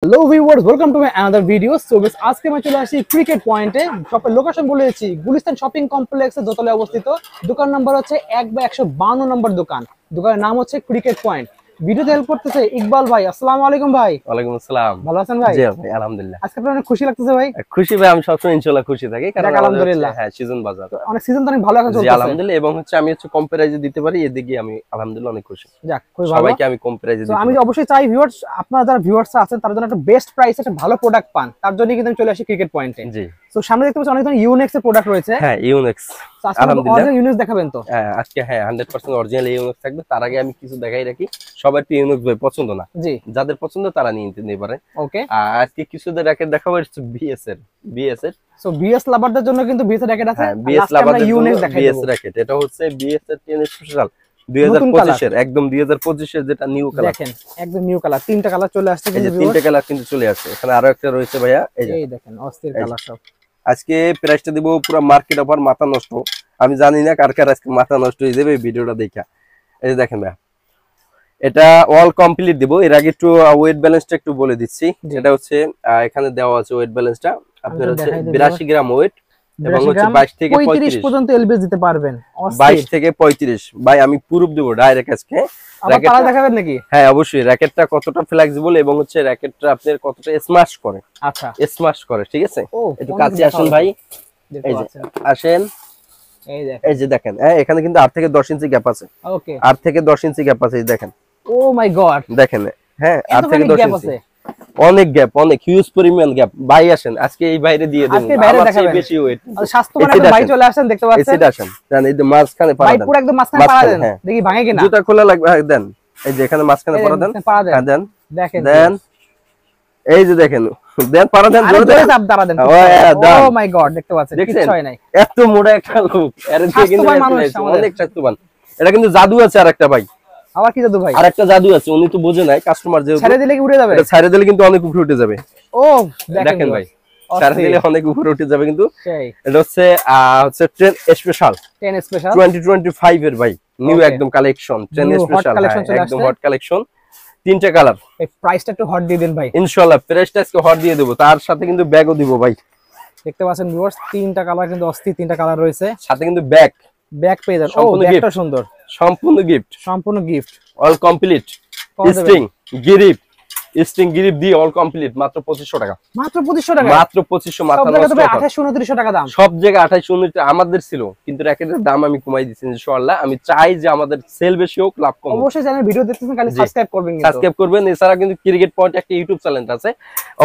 Hello viewers, welcome to my another video. So guys, আজকে আমি চলে আসি ক্রিকেট পয়েন্টে। শপের লোকেশন বলে দিচ্ছি, গুলিস্তান শপিং কমপ্লেক্সের দোতলায় অবস্থিত। দোকান নাম্বার হচ্ছে 1/152 নম্বর দোকান। দোকানের নাম হচ্ছে ক্রিকেট পয়েন্ট। ভিডিওতে হেল্প করতেছে ইকবাল ভাই। আসসালামু আলাইকুম ভাই। ওয়ালাইকুম আসসালাম। ভালো আছেন ভাই? জি ভাই, আলহামদুলিল্লাহ। আজকে আপনার অনেক খুশি লাগতেছে ভাই। খুশি ভাই, আমি সবসময় ইনশাআল্লাহ খুশি থাকি, কারণ আলহামদুলিল্লাহ হ্যাঁ সিজন বাজার অনেক সিজন তো অনেক ভালো এখন জি চলতেছে। আলহামদুলিল্লাহ, এবং আমি কম প্রাইসে দিতে পারি, এদিকে আমি আলহামদুলিল্লাহ অনেক খুশি। যাক, খুবই ভালো। সবাইকে আমি কম প্রাইসে দিতে আমি অবশ্যই চাই ভিউয়ার্স, আপনারা যারা ভিউয়ার্স আছেন তার জন্য একটা বেস্ট প্রাইসে একটা ভালো প্রোডাক্ট পান, তার জন্য কিন্তু আমি চলে আসি ক্রিকেট পয়েন্টে। জি। তো সামনে দেখতে পাচ্ছি অনেক ধরনের ইউনিক্স এর প্রোডাক্ট রয়েছে। হ্যাঁ, ইউনিক্স আলহামদুলিল্লাহ ইউনিক্স দেখাবেন তো? হ্যাঁ, আজকে 100% অরিজিনাল ইউনিক্স থাকবে। তার আগে আমি কিছু দেখাই রাখি, সবার তো ইউনিক্স ভাই পছন্দ না। জি, যাদের পছন্দ তারা নিতে পারে। ওকে, আজকে কিছু র্যাকেট দেখাবো, বিএস এর। সো বিএস লাভারদের জন্য কিন্তু বিএস র্যাকেট আছে। হ্যাঁ, বিএস লাভারদের জন্য বিএস র্যাকেট। এটা হচ্ছে বিএস এর 10 স্পেশাল 2025 এর, একদম 2025 এর, যেটা নিউ কালার। দেখেন একদম নিউ কালার, তিনটা কালার চলে আসছে। এই যে তিনটা কালার কিন্তু চলে আসছে। এখানে আরো একটা রয়েছে ভাইয়া, এই দেখেন অস্থির কালার সব। আজকে প্রাইসটা দিব পুরো মার্কেট অফার, মাথা নষ্ট। আমি জানি না কার কার আজকে মাথা নষ্ট হয়ে যাবে এই ভিডিওটা দেখা। এই যে দেখেন ভাইয়া, এটা অল কমপ্লিট দিব। এর আগে একটু ওয়েট ব্যালেন্সটা একটু বলে দিচ্ছি। এটা হচ্ছে এখানে দেওয়া আছে ওয়েট ব্যালেন্সটা আপনার হচ্ছে 82 গ্রাম ওয়েট, এবং হচ্ছে 22 থেকে 35 পর্যন্ত এলবিএস দিতে পারবেন। 22 থেকে 35 ভাই, আমি প্রুফ দেব ডাইরেক্ট আজকে। র্যাকেটটা দেখাবেন নাকি? হ্যাঁ অবশ্যই, র্যাকেটটা কতটা ফ্লেক্সিবল এবং হচ্ছে র্যাকেটটা আপনার কতটা স্মাশ করে। আচ্ছা, স্মাশ করে, ঠিক আছে। একটু কাছে আসুন ভাই, এই যে আসেন, এই যে দেখেন, এখানে কিন্তু 8 থেকে 10 ইঞ্চি গ্যাপ আছে। ওকে, 8 থেকে 10 ইঞ্চি গ্যাপ আছে, এই দেখেন। ও মাই গড, দেখেন। হ্যাঁ, 8 থেকে 10 ইঞ্চি, অনেক গ্যাপ, অনেক হিউজ পরিমাণ গ্যাপ। ভাই আসেন, আজকে এই বাইরে দিয়ে দেব। আমার চেয়ে বেশি ওয়েট, স্বাস্থ্যবান একটা ভাই চলে আসেন, দেখতে পাচ্ছেন। এটা আসেন, জান এই যে মাঝখানে পাড়া দেন, ভাই পুরো একদম মাঝখানে পাড়া দেন, দেখি ভাঙে কিনা। জুতা খোলা লাগবে, দেন। এই যে এখানে মাঝখানে পাড়া দেন, হ্যাঁ দেন, দেখেন দেন, এই যে দেখেন, দেন পাড়া দেন, জোরে দেন, চাপ দাঁড়া দেন। ও মাই গড, দেখতে পাচ্ছেন কিছু হয় নাই। এত মোটা একটা লোক, এর দিয়ে কিন্তু অনেক স্বাস্থ্যবান। এটা কিন্তু জাদু আছে আরেকটা ভাই। আবার কি জাদু ভাই? আরেকটা জাদু আছে, উনি তো বোঝে নাই কাস্টমার, যে ছেড়ে দিলে কি উড়ে যাবে? এটা ছেড়ে দিলে কিন্তু অনেক উপরে উঠে যাবে। ও দেখেন ভাই, ছেড়ে দিলে অনেক উপরে উঠে যাবে কিন্তু। এটা হচ্ছে 10 স্পেশাল 2025 এর ভাই, নিউ একদম কালেকশন 10 স্পেশাল, একদম হট কালেকশন, তিনটা কালার। এই প্রাইসটা একটু হট দিয়ে দেন ভাই। ইনশাআল্লাহ প্রাইসটা আজকে হট দিয়ে দেব, তার সাথে কিন্তু ব্যাগও দিব ভাই। দেখতে পাচ্ছেন ভিউয়ার্স, তিনটা কালার কিন্তু অস্থির, তিনটা কালার রয়েছে, সাথে কিন্তু ব্যাগ পেয়ে যাবেন। ও ব্যাগটা সুন্দর, সম্পূর্ণ gift all complete. String grip দিয়ে অল কমপ্লিট, মাত্র 2500 টাকা। মাত্র 2500 টাকা, মাত্র 2500। মাথা নষ্ট, 2800 টাকা দাম। সব জায়গায় 2800 আমাদের ছিল, কিন্তু র‍্যাকেটের দাম আমি কমাই দিচ্ছি ইনশাআল্লাহ। আমি চাই যে আমাদের সেল বেশি হোক, লাভ কম। অবশ্যই চ্যানেল ভিডিও দেখতেছেন, খালি সাবস্ক্রাইব করবেন, সাবস্ক্রাইব করবেন। এছাড়া কিন্তু ক্রিকেট পয়েন্ট একটা ইউটিউব চ্যানেল আছে,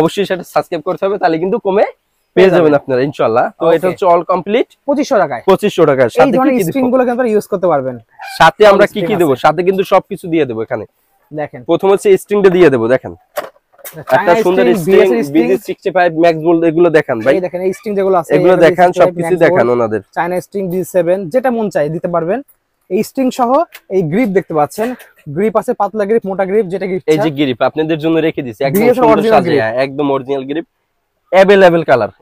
অবশ্যই সেটা সাবস্ক্রাইব করতে হবে, তাহলে কিন্তু কমে পেয়ে যাবেন আপনারা ইনশাআল্লাহ। তো এটা হচ্ছে অল কমপ্লিট 2500 টাকায়। 2500 টাকায় সাথে কি স্ট্রিং গুলো কিন্তু ইউজ করতে পারবেন। সাথে আমরা কি কি দেব? সাথে কিন্তু সবকিছু দিয়ে দেব। এখানে দেখেন, প্রথম হচ্ছে স্ট্রিংটা দিয়ে দেব। দেখেন একটা সুন্দর স্ট্রিং BG65 ম্যাক্স গোল্ড, এগুলো দেখান ভাই। এই দেখেন এই স্ট্রিং যেগুলো আছে, এগুলো দেখান, সবকিছু দেখান ওনাদের। চায়না স্ট্রিং BG7, যেটা মন চাই দিতে পারবেন। এই স্ট্রিং সহ এই গ্রিপ দেখতে পাচ্ছেন, গ্রিপ আছে পাতলা গ্রিপ, মোটা গ্রিপ, যেটা গ্রিপ। এই যে গ্রিপ আপনাদের জন্য রেখে দিয়েছি, একদম সুন্দর সাজিয়ে, একদম original grip, available colour,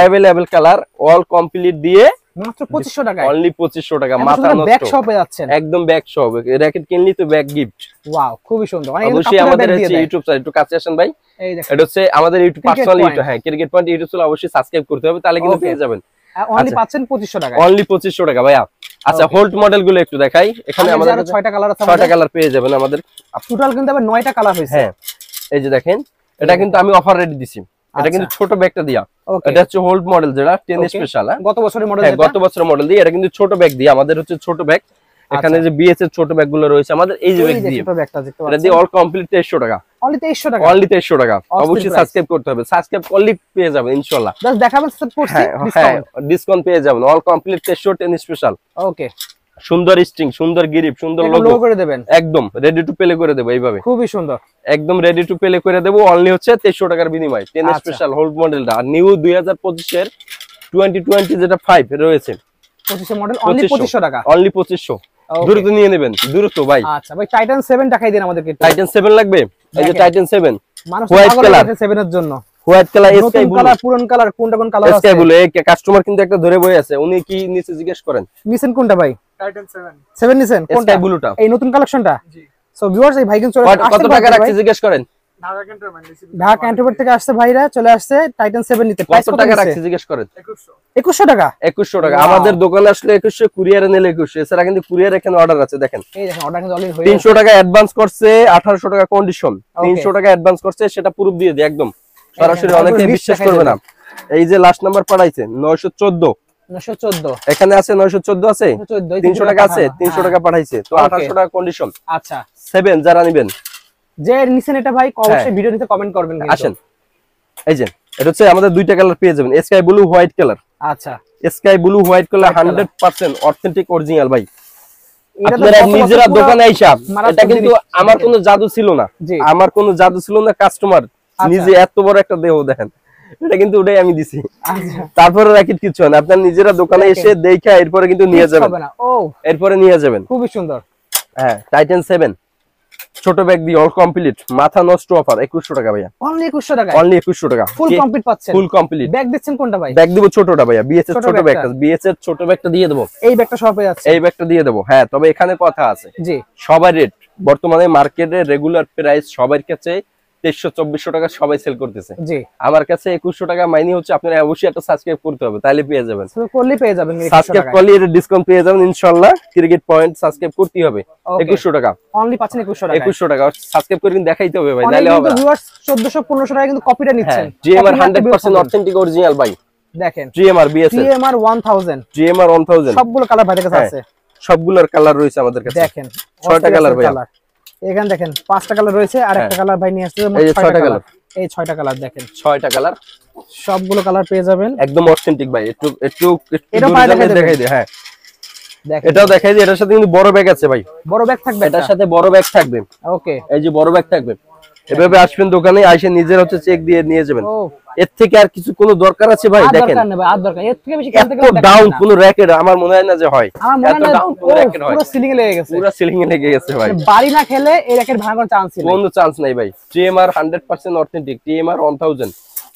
available colour, all complete দিয়ে মাত্র 2500 টাকা। অনলি 2500 টাকা, মাথা নষ্ট। ব্যাক শপে যাচ্ছেন, একদম ব্যাক শপ। র‍্যাকেট কিনলি তো ব্যাক গিফট। ওয়াও, খুবই সুন্দর। অবশ্যই আমাদের ইউটিউব চ্যানেল, একটু কাছে আসেন ভাই। এই দেখেন, এটা হচ্ছে আমাদের ইউটিউব পার্সোনাল ইউটিউব, হ্যাঁ ক্রিকেট পয়েন্ট ইউটিউব চ্যানেল, অবশ্যই সাবস্ক্রাইব করতে হবে, তাহলে কিন্তু পেয়ে যাবেন। অনলি পাচ্ছেন 2500 টাকা, অনলি 2500 টাকা ভাইয়া। আচ্ছা, হোল্ড মডেল গুলো একটু দেখাই। এখানে আমাদের 6টা কালার আছে, 6টা কালার পেয়ে যাবেন আমাদের। টোটাল কিন্তু আবার 9টা কালার হইছে। হ্যাঁ, এই যে দেখেন, এটা কিন্তু আমি অফার রেট দিছি। এটা কিন্তু ছোট ব্যাগটা দিয়া, এটা হচ্ছে হোল্ড মডেল, যেটা 10 স্পেশাল, গত বছরের মডেল, গত বছরের মডেল দিয়ে। এটা কিন্তু ছোট ব্যাগ দিয়ে, আমাদের হচ্ছে ছোট ব্যাগ। এখানে যে বিএস এর ছোট ব্যাগ গুলো রয়েছে আমাদের, এই যে ব্যাগ দিয়ে, ছোট ব্যাগটা দেখতে পাচ্ছেন, এটা দিয়ে অল কমপ্লিট 2300 টাকা। অনলি 2300 টাকা, অনলি 2300 টাকা। অবশ্যই সাবস্ক্রাইব করতে হবে, সাবস্ক্রাইব করলে পেয়ে যাবেন ইনশাআল্লাহ। জাস্ট দেখাবেন, সাবস্ক্রাইব করছি, ডিসকাউন্ট পেয়ে যাবেন। All complete 2300, 10 special. ওকে, সুন্দর স্ট্রিং, সুন্দর গ্রিপ, সুন্দর লোগো করে দেবেন, একদম রেডি টু প্লে করে দেব। এইভাবে খুবই সুন্দর, একদম রেডি টু প্লে করে দেব। অনলি হচ্ছে 2300 টাকার বিনিময়, 10 স্পেশাল হোল্ড মডেলটা। আর নিউ 2025 এর 2020 যেটা 5 রয়েছে, 25 মডেল, অনলি 2500 টাকা, অনলি 2500। দ্রুত নিয়ে নেবেন, দ্রুত ভাই। আচ্ছা ভাই, টাইটান 7 দেখাই দেন আমাদেরকে। টাইটান 7 লাগবে, এই যে টাইটান 7, হোয়াইট কালার, 7 এর জন্য white colour, sky blue colour, পুরন কালার, কোনটা কোন কালার আছে? Sky blue. এই কাস্টমার কিন্তু একটা ধরে বই আছে, উনি কি নিচে জিজ্ঞেস করেন, নিছেন কোনটা ভাই? টাইটান 7 নিছেন কোনটা? স্কাই ব্লুটা, এই নতুন কালেকশনটা। জি। সো ভিউয়ার্স, এই ভাই কিন্তু কত টাকা রাখছে জিজ্ঞেস করেন। ঢাকা ক্যান্টনমেন্ট থেকে আসছে ভাইরা, চলে আসছে টাইটান 7 নিতে। কত টাকা রাখছি জিজ্ঞেস করেন? 2100 টাকা। 2100 টাকা। আমাদের দোকানে আসলে 2100, কুরিয়ারে নিলে 2100। এছাড়া কিন্তু কুরিয়ার এখানে অর্ডার আছে, দেখেন এই দেখেন অর্ডার কিন্তু অলরেডি হয়ে 300 টাকা অ্যাডভান্স করছে, 1800 টাকা কন্ডিশন। 300 টাকা অ্যাডভান্স করছে, সেটা প্রুফ দিয়ে দিই একদম সরাসরি, অনেকে বিশ্বাস করবে না। এই যে লাস্ট নাম্বার পাঠাইছে 914, 914 এখানে আছে 914 আছে, 300 টাকা আছে, 300 টাকা পাঠাইছে, তো 1800 টাকা কন্ডিশন। আচ্ছা 7 যারা নেবেন, যে নিছেন এটা ভাই অবশ্যই ভিডিও নিতে কমেন্ট করবেন কিন্তু। আসেন, এই যে এটা হচ্ছে আমাদের দুইটা কালার পেয়ে যাবেন, স্কাই ব্লু হোয়াইট কালার। আচ্ছা sky blue white colour 100% authentic original ভাই। আপনারা নিজেরা দোকানে আইসা, এটা কিন্তু আমার কোনো জাদু ছিল না, আমার কোনো জাদু ছিল না, কাস্টমার নিজে এত বড় একটা দেহ দেখেন, এটা কিন্তু ওটাই আমি দিছি। তারপরে র্যাকেট কিছু না, আপনারা নিজেরা দোকানে এসে দেখা এরপরে কিন্তু নিয়ে যাবেন, এরপরে নিয়ে যাবেন। খুবই সুন্দর। হ্যাঁ টাইটান 7 ছোট ব্যাগ দিয়ে অল কমপ্লিট, মাথা নষ্ট অফার 2100 টাকা ভাইয়া। অনলি 2100 টাকা, অনলি 2100 টাকা ফুল কমপ্লিট পাচ্ছেন। Full complete. ব্যাগ দিচ্ছেন কোনটা ভাই? ব্যাগ দিব ছোটটা ভাইয়া, বিএস এর ছোট ব্যাগটা, বিএস এর ছোট ব্যাগটা দিয়ে দেব। এই ব্যাগটা সব পেয়ে যাচ্ছে, এই ব্যাগটা দিয়ে দেব। হ্যাঁ তবে এখানে কথা আছে, জি সবার রেট বর্তমানে মার্কেটে রেগুলার প্রাইস সবার কাছে 2300-2400 টাকা সবাই সেল করতেছে, জি আমার কাছে 2100 টাকা মাইনি হচ্ছে। আপনারা অবশ্যই একটা সাবস্ক্রাইব করতে হবে, তাহলে পেয়ে যাবেন, করলেই পেয়ে যাবেন। সাবস্ক্রাইব করলে এর ডিসকাউন্ট পেয়ে যাবেন ইনশাআল্লাহ। ক্রিকেট পয়েন্ট সাবস্ক্রাইব করতে হবে, 2100 টাকা অনলি পাচ্ছেন 2100 টাকা। 2100 টাকা সাবস্ক্রাইব করে কিন্তু দেখাইতে হবে ভাই, নালে হবে না। ভিউয়ার্স 1400-1500 টাকা কিন্তু কপিটা নিচ্ছেন। জিএমআর 100% অথেন্টিক অরিজিনাল ভাই, দেখেন জিএমআর বিএস জিএমআর 1000, জিএমআর 1000 সবগুলো কালার ভাইদের কাছে আছে, সবগুলোর কালার রয়েছে আমাদের কাছে। দেখেন 6টা কালার ভাই, এখানে দেখেন 5টা কালার রয়েছে, আর একটা কালার ভাই নিয়ে আসছে, এই 6টা কালার, এই 6টা কালার দেখেন, 6টা কালার সবগুলো কালার পেয়ে যাবেন একদম অথেন্টিক ভাই। একটু এটা দেখাই দে। হ্যাঁ দেখেন এটাও দেখাই দে, এটার সাথে কিন্তু বড় ব্যাগ আছে ভাই, বড় ব্যাগ থাকবে, এটার সাথে বড় ব্যাগ থাকবে। ওকে এই যে বড় ব্যাগ থাকবে, এভাবে আসবেন দোকানে, আইসে নিজের হচ্ছে চেক দিয়ে নিয়ে যাবেন। এর থেকে আর কিছু কোনো দরকার আছে ভাই? দেখেন আর দরকার এর থেকে বেশি এত ডাউন কোন র‍্যাকেট আমার মনে হয় না যে হয়, এত ডাউন কোন র‍্যাকেট হয়, পুরো সিলিং এ লেগে গেছে, পুরো সিলিং এ লেগে গেছে ভাই। বাড়ি না খেলে এই র‍্যাকেট ভাঙার চান্স নেই, কোনো চান্স নাই ভাই। টিএমআর 100% অথেন্টিক, টিএমআর 1000,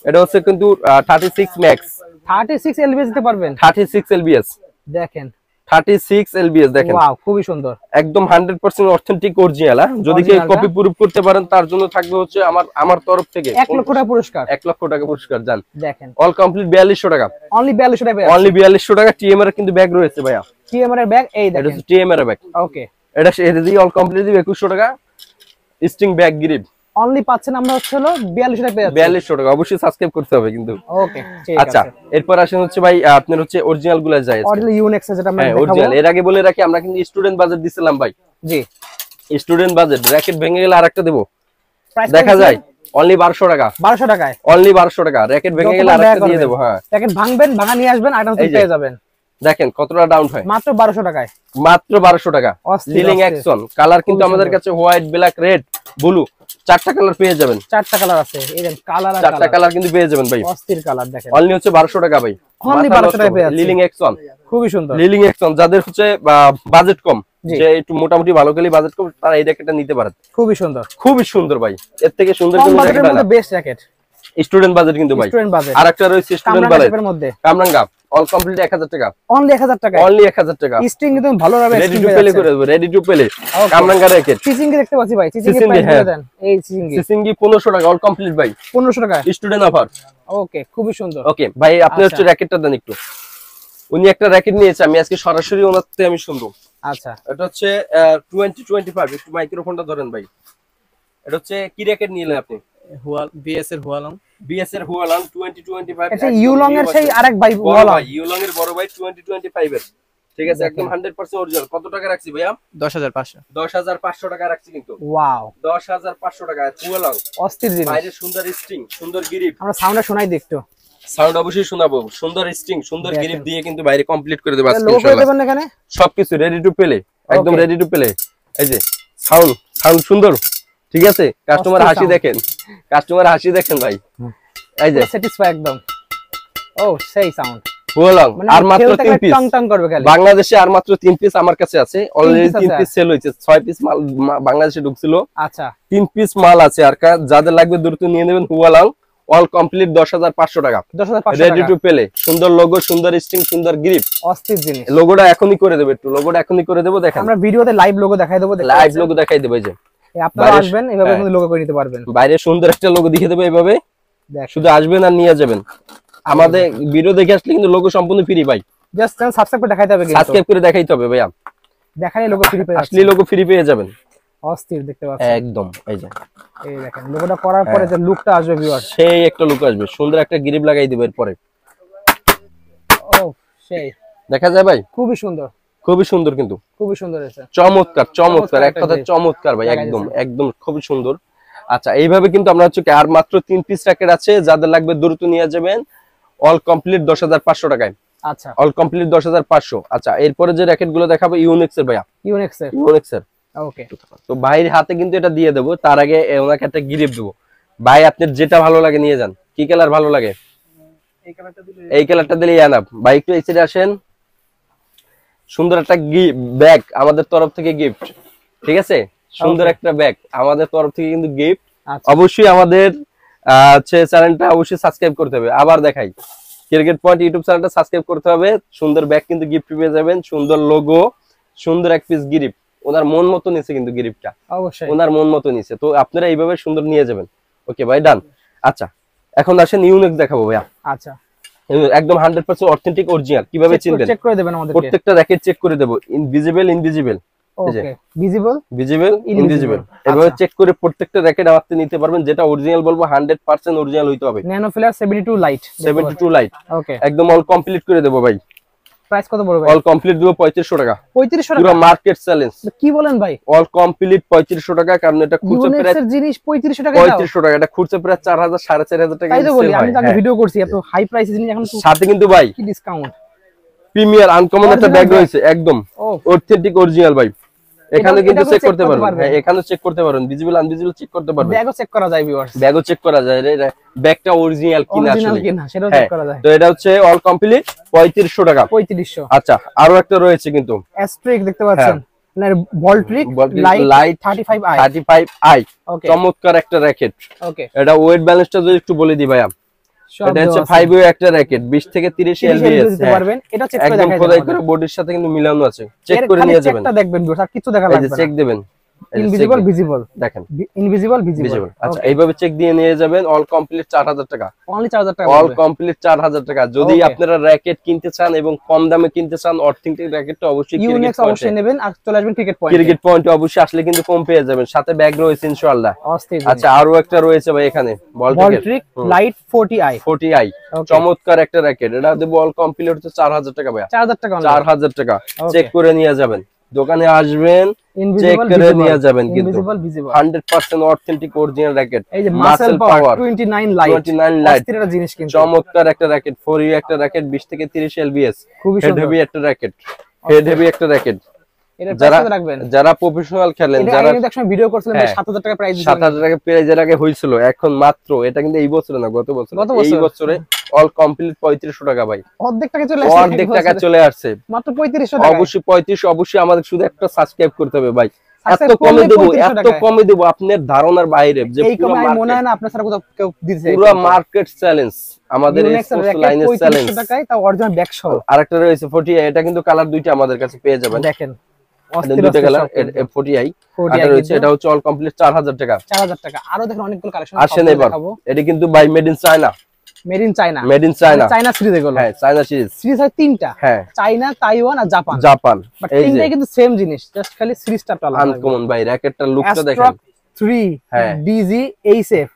এটা হচ্ছে কিন্তু 36 ম্যাক্স, 36 এলবিএস দিতে পারবেন, 36 এলবিএস দেখেন 36 এলবিএস দেখেন, ওয়াও খুবই সুন্দর, একদম 100% অথেন্টিক অরিজিনাল। যদি কেউ কপি প্রুফ করতে পারেন তার জন্য থাকবে হচ্ছে আমার তরফ থেকে 1 লক্ষ টাকা পুরস্কার, 1 লক্ষ টাকা পুরস্কার। জান দেখেন অল কমপ্লিট 4200 টাকা, অনলি 4200 টাকা, অনলি 4200 টাকা। টিএমআর এর কিন্তু ব্যাগ রয়েছে ভাইয়া, টিএমআর এর ব্যাগ, এই দেখেন এটা হচ্ছে টিএমআর এর ব্যাগ। ওকে এটা দিয়ে অল কমপ্লিট দিবে 2100 টাকা। স্টিং ব্যাগ গ্রিপ অনলি পাচ্ছেন আমরা হচ্ছে হলো 4200 টাকা পেয়ে যাচ্ছি, 4200 টাকা। অবশ্যই সাবস্ক্রাইব করতে হবে কিন্তু। ওকে ঠিক আছে। আচ্ছা এরপর আসেন হচ্ছে ভাই আপনার হচ্ছে অরিজিনাল গুলা যায়, অরিজিনাল ইউনিক্স যেটা আমরা দেখাবো। অরিজিনাল এর আগে বলে রাখি, আমরা কিন্তু স্টুডেন্ট বাজেট দিছিলাম ভাই, জি স্টুডেন্ট বাজেট। র‍্যাকেট ভেঙে গেলে আরেকটা দেব, দেখা যায় অনলি 1200 টাকা, 1200 টাকায় অনলি 1200 টাকা। র‍্যাকেট ভেঙে গেলে আরেকটা দিয়ে দেব। হ্যাঁ র‍্যাকেট ভাঙবেন, ভাঙা নিয়ে আসবেন, আইটেম পেয়ে যাবেন। দেখেন কতটা ডাউন হয়, মাত্র 1200 টাকায়, মাত্র 1200 টাকা। লিলিং অ্যাকশন কালার কিন্তু আমাদের কাছে হোয়াইট, ব্ল্যাক, রেড, ব্লু 4টা কালার পেয়ে যাবেন, 4টা কালার আছে, এই দেন কালার আর 4টা কালার কিন্তু পেয়ে যাবেন ভাই, অস্থির কালার। দেখেন অনলি হচ্ছে 1200 টাকা ভাই, অনলি 1200 টাকায় পেয়ে যাচ্ছে লিলিং অ্যাকশন, খুবই সুন্দর। লিলিং অ্যাকশন যাদের হচ্ছে বাজেট কম, যে একটু মোটামুটি ভালো খেলি বাজেট কম, তারা এই র‍্যাকেটটা নিতে পারেন। খুবই সুন্দর, খুবই সুন্দর ভাই, এর থেকে সুন্দর কম কোনো বাজেটের র‍্যাকেট মধ্যে বেস্ট র‍্যাকেট, স্টুডেন্ট বাজেট কিন্তু ভাই। স্টুডেন্ট বাজেট আরেকটা রয়েছে স্টুডেন্ট বাজেটের মধ্যে, কামরাঙ্গা অল কমপ্লিট 1000 টাকা, অনলি 1000 টাকা, অনলি 1000 টাকা। স্ট্রিং কিন্তু ভালোভাবে রেডি টু প্লে করে দেব, রেডি টু প্লে কামরাঙ্গা র‍্যাকেট। সিসিঙ্গি দেখতে পাচ্ছি ভাই, সিসিঙ্গি প্রাইস বলে দেন। এই সিসিঙ্গি 1500 টাকা অল কমপ্লিট ভাই, 1500 টাকা স্টুডেন্ট অফার। ওকে খুবই সুন্দর। ওকে ভাই আপনি হচ্ছে র‍্যাকেটটা দেন একটু। উনি একটা র‍্যাকেট নিয়েছে, আমি আজকে সরাসরি ওনার থেকে আমি শুনবো। আচ্ছা এটা হচ্ছে 2025, একটু মাইক্রোফোনটা ধরেন ভাই। এটা হচ্ছে কি র‍্যাকেট নিলেন আপনি? বিএস এর হুয়ালং, বিএস এর হুয়ালং 2025। এটা ইউলং এর সেই আরেক ভাই হুয়ালং, ইউলং এর বড় ভাই 2025 এর, ঠিক আছে একদম 100% অরিজিনাল। কত টাকা রাখছি ভাইয়া? 10500, 10500 টাকা রাখছি কিন্তু। ওয়াও 10500 টাকা হুয়ালং, অস্থির জিনিস। বাইরে সুন্দর স্ট্রিং, সুন্দর গ্রিপ। আমরা সাউন্ডটা শোনাই দেখতো, সাউন্ড অবশ্যই শোনাবো। সুন্দর স্ট্রিং, সুন্দর গ্রিপ দিয়ে কিন্তু বাইরে কমপ্লিট করে দেব আজকে লোগো করে ইনশাআল্লাহ। দেবেন এখানে সবকিছু রেডি টু প্লে, একদম রেডি টু প্লে। এই যে সাউন্ড সুন্দর, ঠিক আছে। কাস্টমার হাসি দেখেন, কাস্টমার হাসি দেখেন ভাই, এই যে স্যাটিসফাই একদম। ও সেই সাউন্ড হুয়ালং। আর মাত্র 3 পিস টং টং করবে খালি, বাংলাদেশে আর মাত্র 3 পিস আমার কাছে আছে। অলরেডি 3 পিস সেল হয়েছে, 6 পিস মাল বাংলাদেশে ঢুকছিল। আচ্ছা 3 পিস মাল আছে, আর যাদের লাগবে দ্রুত নিয়ে নেবেন। হুয়ালং অল কমপ্লিট 10500 টাকা, 10500 রেডি টু প্লে। সুন্দর লোগো, সুন্দর স্ট্রিং, সুন্দর গ্রিপ, অস্থির জিনিস। লোগোটা এখনই করে দেব, একটু লোগোটা এখনই করে দেব। দেখেন আমরা ভিডিওতে লাইভ লোগো দেখাই দেব, লাইভ লোগো দেখাই দেব। এই যে আপনারা আসবেন এভাবে কিন্তু লোগো করে নিতে পারবেন। বাইরে সুন্দর একটা লোগো দিয়ে দেবো এভাবে, শুধু আসবেন আর নিয়ে যাবেন। আমাদের ভিডিও দেখে আসলে কিন্তু লোগো সম্পূর্ণ ফ্রি ভাই, জাস্ট সাবস্ক্রাইব করে দেখাইতে হবে, সাবস্ক্রাইব করে দেখাইতে হবে ভাইয়া, দেখালে লোগো ফ্রি পেয়ে আসলে লোগো ফ্রি পেয়ে যাবেন। অস্থির দেখতে পাচ্ছেন একদম, এই যে এই দেখেন লোগোটা করার পরে যে লুকটা আসবে ভিউয়ার, সেই একটা লুক আসবে, সুন্দর একটা গ্রিপ লাগাই দেব এরপরে। ও সেই দেখা যায় ভাই, খুবই সুন্দর, খুবই সুন্দর, কিন্তু খুবই সুন্দর হয়েছে, চমৎকার চমৎকার, এক কথা চমৎকার ভাই, একদম একদম খুবই সুন্দর। আচ্ছা, এইভাবে কিন্তু আমরা হচ্ছে আর মাত্র 3 পিস র্যাকেট আছে, যাদের লাগবে দ্রুত নিয়ে যাবেন। অল কমপ্লিট 10,500 টাকায়। আচ্ছা, অল কমপ্লিট 10,500। আচ্ছা, এরপরে যে র্যাকেট গুলো দেখাবো ইউনিক্স এর ভাইয়া, ইউনিক্স এর। ওকে, তো ভাইয়ের হাতে কিন্তু এটা দিয়ে দেবো, তার আগে ওনাকে একটা গিফট দেবো। ভাই আপনার যেটা ভালো লাগে নিয়ে যান। কি কালার ভালো লাগে? এই কালারটা দিলেই এনাফ। ভাই একটু এই সাইডে আসেন, সুন্দর একটা ব্যাগ আমাদের তরফ থেকে গিফট, ঠিক আছে? সুন্দর একটা ব্যাগ আমাদের তরফ থেকে কিন্তু গিফট। অবশ্যই আমাদের চ্যানেলটা অবশ্যই সাবস্ক্রাইব করতে হবে। আবার দেখাই, ক্রিকেট পয়েন্ট ইউটিউব চ্যানেলটা সাবস্ক্রাইব করতে হবে। সুন্দর ব্যাগ কিন্তু গিফট পেয়ে যাবেন, সুন্দর লোগো, সুন্দর এক পিস গিফট। ওনার মন মতো নিছে কিন্তু গিফটটা, অবশ্যই ওনার মন মতো নিছে। তো আপনারা এইভাবে সুন্দর নিয়ে যাবেন। ওকে ভাই, ডান। আচ্ছা, এখন আসেন ইউনিক দেখাবো ভাইয়া। আচ্ছা, একদম 100% অথেন্টিক অরিজিনাল। কিভাবে চিনবেন? চেক করে দিবেন আমাদেরকে, প্রত্যেকটা র্যাকেট চেক করে দেব, ইনভিজিবল ইনভিজিবল, ওকে, ভিজিবল ভিজিবল ইনভিজিবল, এভাবে চেক করে প্রত্যেকটা র্যাকেট আমাদের নিতে পারবেন। যেটা অরিজিনাল বলবো 100% অরিজিনাল হইতে হবে। ন্যানো ফিলার 72 লাইট, 72 লাইট, ওকে, একদম অল কমপ্লিট করে দেব ভাই। প্রাইস কত পড়বে? অল কমপ্লিট দেব 3500 টাকা। 3500 টাকা পুরো মার্কেট চ্যালেঞ্জ। কি বলেন ভাই? অল কমপ্লিট 3500 টাকা, কারণ এটা খুচরা প্রাইস। ইউনিক্সের জিনিস 3500 টাকা, 3500 টাকা, এটা খুচরা প্রাইস 4000 4500 টাকা। তাই তো বলি, আমি তো আগে ভিডিও করছি, এত হাই প্রাইসের জিনিস এখন সাথে কিন্তু ভাই কি ডিসকাউন্ট। প্রিমিয়ার আনকমন একটা ব্যাগ রয়েছে, একদম অথেন্টিক অরিজিনাল ভাই। এখানে কিন্তু চেক করতে পারবেন, হ্যাঁ এখানে চেক করতে পারবেন, ভিজিবল আনভিজিবল চেক করতে পারবেন। ব্যাগও চেক করা যায় ভিউয়ার্স, ব্যাগও চেক করা যায়, ব্যাগটা অরিজিনাল কিনা আসলে সেটাও চেক করা যায়। তো এটা হচ্ছে অল কমপ্লিট 3500 টাকা। 3500। আচ্ছা, আরো একটা রয়েছে কিন্তু অ্যাস্ট্রিক দেখতে পাচ্ছেন, ভল্ট্রিক লাইট 35i 35i, চমৎকার একটা র‍্যাকেট। ওকে, এটা ওয়েট ব্যালেন্সটা যদি একটু বলে দি ভাইয়া। এটা হচ্ছে 5 একটা র‍্যাকেট, 20 থেকে 30 এলবিএস দিতে পারবেন। এটা চেক করে দেখাই, একদম খোদাই করে বডির সাথে কিন্তু মিলানো আছে, চেক করে নিয়ে যাবেন। চেকটা দেখবেন ভিউয়ার্স, আর কিছু দেখা লাগবে না, চেক দিবেন। ইনভিজিবল ভিজিবল, দেখেন ইনভিজিবল ভিজিবল। আচ্ছা, এইভাবে চেক দিয়ে নিয়ে যাবেন। অল কমপ্লিট 4000 টাকা, অনলি 4000 টাকা, অল কমপ্লিট 4000 টাকা। যদি আপনারা র‍্যাকেট কিনতে চান এবং কম দামে কিনতে চান, অথেন্টিক র‍্যাকেটটা অবশ্যই ইউনিক্স অবশ্যই নেবেন, আর চলে আসবেন ক্রিকেট পয়েন্ট। ক্রিকেট পয়েন্টে অবশ্যই আসলে কিন্তু কম পেয়ে যাবেন, সাথে ব্যাগ রয়েছে ইনশাআল্লাহ। আচ্ছা, আরো একটা রয়েছে ভাই এখানে, ভল্ট্রিক লাইট 40i, চমৎকার একটা র‍্যাকেট। এটা দেব অল কমপ্লিট হচ্ছে 4000 টাকা ভাই, 4000 টাকা, 4000 টাকা। চেক করে নিয়ে যাবেন, দোকানে আসবেন, চেক করে নিয়ে যাবেন। কিন্তু 100% অথেন্টিক অরিজিনাল র‍্যাকেট। এই যে মাসেল পাওয়ার 29 লাইট, অস্থির জিনিস, কিন্তু চমৎকার একটা র‍্যাকেট। 4U একটা র‍্যাকেট, 20 থেকে 30 এলবিএস, হেড হেভি একটা র‍্যাকেট, হেড হেভি একটা র‍্যাকেট। যারা প্রফেশনাল খেলেন, যারা একসময় ভিডিও করছিলেন 7000 টাকা প্রাইস, 7000 টাকা প্রাইজের আগে হয়েছিল, এখন মাত্র এটা কিন্তু এই বছরে না, গত বছর, এই বছরে অল কমপ্লিট 3500 টাকা ভাই। অর্ধেক টাকা চলে আসছে মাত্র 3500 টাকা। অবশ্যই 3500, অবশ্যই আমাদের শুধু একটা সাবস্ক্রাইব করতে হবে ভাই। এত কমে দেব, এত কমে দেব, আপনার ধারণার বাইরে। যে পুরো মনে হয় না আপনার সারা কোথাও কেউ দিছে, পুরো মার্কেট চ্যালেঞ্জ আমাদের এই লাইনের চ্যালেঞ্জ। 3500 টাকায় তাও অরিজিনাল ব্যাগ সহ। আরেকটা রয়েছে 40i, এটা কিন্তু কালার দুইটা আমাদের কাছে পেয়ে যাবেন, দেখেন দুইটা কালার 40i। এটা রয়েছে, এটা হচ্ছে অল কমপ্লিট 4000 টাকা, 4000 টাকা। আরো দেখেন অনেকগুলো কালেকশন আসেন এবার। এটা কিন্তু by made in China, made in China, made in China, China series এগুলো। হ্যাঁ, চায়না সিরিজ হয় তিনটা, হ্যাঁ, চায়না, তাইওয়ান আর জাপান। বাট তিনটাই কিন্তু সেম জিনিস, জাস্ট খালি সিরিজটা আলাদা। আনকমন ভাই, র‍্যাকেটটার লুকটা দেখেন। 3 হ্যাঁ, DG এইসেফ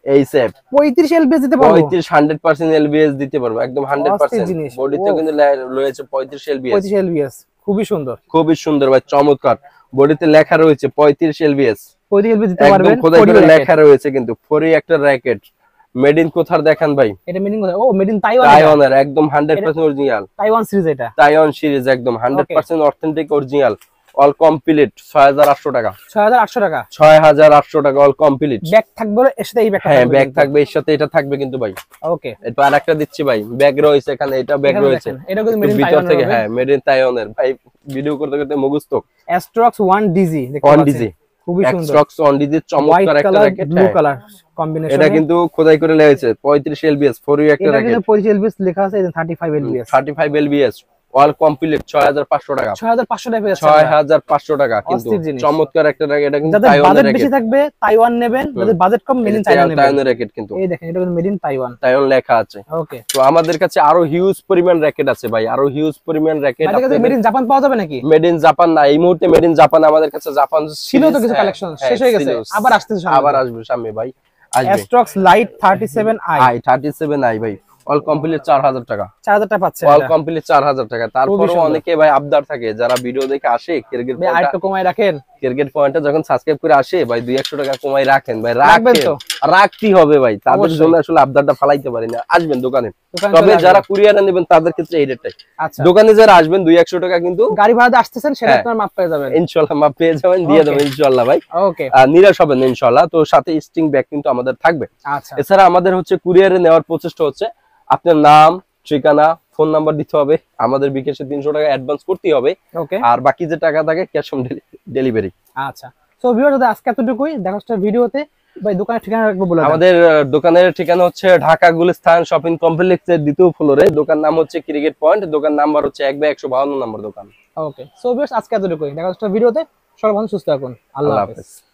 35 এলবিএস দিতে পারবো, 100% এলবিএস দিতে পারবো, একদম 100%। বডিতে কিন্তু রয়েছে 35 এলবিএস, খুবই সুন্দর, খুবই সুন্দর ভাই, চমৎকার। বডিতে লেখা রয়েছে 35 এলবিএস, 35 এলবিএস দিতে পারবেন, একদম খোদাই করে লেখা রয়েছে কিন্তু। 4U একটা র‍্যাকেট, মেড ইন কোথার দেখেন ভাই? এটা মেড ইন কোথায়? ও মেড ইন তাইওয়ান, তাইওয়ানের, একদম 100% অরিজিনাল তাইওয়ান সিরিজ। এটা তাইওয়ান সিরিজ, একদম 100% অথেন্টিক অরিজিনাল। অল কমপ্লিট 6800 টাকা, 6800 টাকা, 6800 টাকা অল কমপ্লিট। ব্যাগ থাকবে এর সাথে, এই ব্যাগ হ্যাঁ, ব্যাগ থাকবে এর সাথে, এটা থাকবে কিন্তু ভাই। ওকে, এরপর আরেকটা দিচ্ছি ভাই, ব্যাগ রয়েছে এখানে, এটা ব্যাগ রয়েছে, এটা কিন্তু মেড ইন ভিতর তাইওয়ান থেকে, হ্যাঁ মেড ইন তাইওয়ানের ভাই। ভিডিও করতে করতে মুখস্থ। অ্যাস্ট্রক্স 1DG, 1DG, খুবই সুন্দর। অ্যাস্ট্রক্স 1DG, চমৎকার একটা র‍্যাকেট, ব্লু কালার কম্বিনেশন। এটা কিন্তু খোদাই করে লেগেছে 35 এলবিএস, 4U একটা র‍্যাকেট। এটা 35 এলবিএস লেখা আছে, 35 এলবিএস, 35 এলবিএস, অল কমপ্লিট 6500 টাকা 6500 টাকা পেয়ে যাচ্ছে 6500 টাকা কিন্তু অস্থির জিনিস। চমৎকার একটা র্যাকেট। এটা কিন্তু যাদের বাজেট তাইওয়ানের বেশি র্যাকেট, থাকবে তাইওয়ান নেবেন, যাদের budget com made in China নেবেন। তাইওয়ানের র্যাকেট কিন্তু এই দেখেন এটা কিন্তু মেড ইন তাইওয়ান, তাইওয়ান লেখা আছে। ওকে। তো আমাদের কাছে আরো হিউজ পরিমাণ র্যাকেট আছে ভাই, আরো হিউজ পরিমাণ র্যাকেট। আমাদের কাছে মেড ইন জাপান পাওয়া যাবে নাকি? মেড ইন জাপান না, এই মুহূর্তে মেড ইন জাপান আমাদের কাছে জাপান ছিল তো কিছু কালেকশন, শেষ হয়ে গেছে, আবার আসতেছে সামনে। আবার আসবে সামনে ভাই, আসবে অ্যাস্ট্রক্স লাইট 37i 37i ভাই, অল কমপ্লিট 4000 টাকা, 4000 টাকা পাচ্ছে অল এটা। কমপ্লিট 4000 টাকা। তারপরে সুন্দর। অনেকে ভাই আবদার থাকে যারা ভিডিও দেখে আসে ক্রিকেট ভাই আরেকটু কমায় রাখেন, ক্রিকেট পয়েন্টে যখন সাবস্ক্রাইব করে আসে ভাই 200 টাকা কমাই রাখেন ভাই, রাখবেন রাখেন তো? রাখতেই হবে ভাই, তাদের অবশ্যই। জন্য আসলে আবদারটা ফালাইতে পারি না। আসবেন দোকানে, দোকানে তবে চলে যারা আসবেন। কুরিয়ারে নেবেন তাদের ক্ষেত্রে এই রেটটাই। আচ্ছা, দোকানে যারা আসবেন 200 টাকা কিন্তু গাড়ি ভাড়া দিয়ে আসতেছেন সেটা হ্যাঁ। আপনার মাপ পেয়ে যাবেন। ইনশাআল্লাহ মাপ পেয়ে যাবেন, দিয়ে Okay. দেবেন ইনশাআল্লাহ ভাই, ওকে, নিরাশ হবেন না ইনশাআল্লাহ। তো সাথে স্টিং ব্যাগ কিন্তু আমাদের থাকবে। আচ্ছা এছাড়া আমাদের হচ্ছে কুরিয়ারে নেওয়ার প্রচেষ্টা হচ্ছে আপনার নাম, ঠিকানা, ফোন নাম্বার দিতে হবে, আমাদের বিকাশে 300 টাকা অ্যাডভান্স করতে হবে, ওকে, আর বাকি যে টাকা থাকে ক্যাশ অন ডেলিভারি। আচ্ছা। সো ভিউয়ার্স আজকে এতটুকুই, দেখা হচ্ছে ভিডিওতে। ভাই দোকানের ঠিকানা রাখবো বলে দেন। আমাদের দোকানের ঠিকানা হচ্ছে ঢাকা গুলিস্তান শপিং কমপ্লেক্সের 2য় ফ্লোরে, দোকান নাম হচ্ছে ক্রিকেট পয়েন্ট, দোকান নাম্বার হচ্ছে 1/152 নম্বর দোকান। ওকে, সো ভিউয়ার্স আজকে এতটুকুই, দেখা হচ্ছে ভিডিওতে। সবাই ভালো সুস্থ থাকুন, আল্লাহ আল্লাহ হাফেজ। হাফেজ।